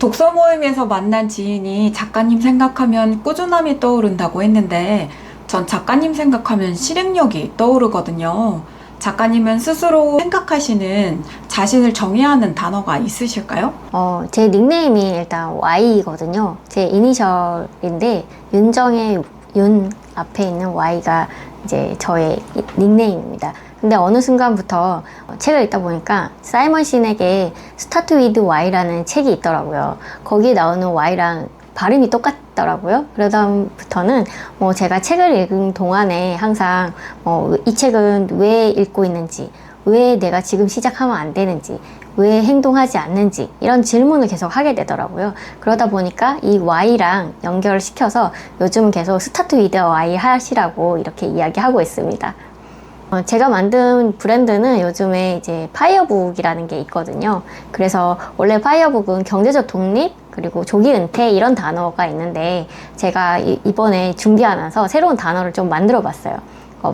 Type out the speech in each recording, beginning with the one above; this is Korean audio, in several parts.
독서 모임에서 만난 지인이 작가님 생각하면 꾸준함이 떠오른다고 했는데 전 작가님 생각하면 실행력이 떠오르거든요. 작가님은 스스로 생각하시는 자신을 정의하는 단어가 있으실까요? 제 닉네임이 일단 Y거든요. 제 이니셜인데 윤정의 윤 앞에 있는 Y가 이제 저의 닉네임입니다. 근데 어느 순간부터 책을 읽다 보니까 사이먼 신에게 Start with Y라는 책이 있더라고요. 거기에 나오는 Y랑 발음이 똑같더라고요. 그러다부터는 제가 책을 읽은 동안에 항상 이 책은 왜 읽고 있는지, 왜 내가 지금 시작하면 안 되는지, 왜 행동하지 않는지 이런 질문을 계속 하게 되더라고요. 그러다 보니까 이 Y랑 연결을 시켜서 요즘은 계속 스타트 위드 Y 하시라고 이렇게 이야기하고 있습니다. 제가 만든 브랜드는 요즘에 이제 파이어북이라는 게 있거든요. 그래서 원래 파이어북은 경제적 독립 그리고 조기 은퇴 이런 단어가 있는데 제가 이번에 준비하면서 새로운 단어를 좀 만들어 봤어요.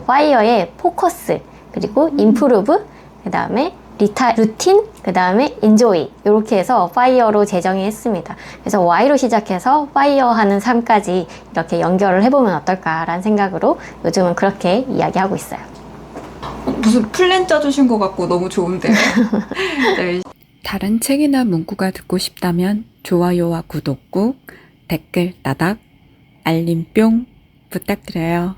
파이어의 포커스 그리고 임프루브 그 다음에 루틴, 그 다음에 인조이 이렇게 해서 파이어로 제정이 했습니다. 그래서 Y로 시작해서 파이어 하는 삶까지 이렇게 연결을 해보면 어떨까라는 생각으로 요즘은 그렇게 이야기하고 있어요. 무슨 플랜 짜주신 것 같고 너무 좋은데요. 네. 다른 책이나 문구가 듣고 싶다면 좋아요와 구독 꾹, 댓글 따닥, 알림 뿅 부탁드려요.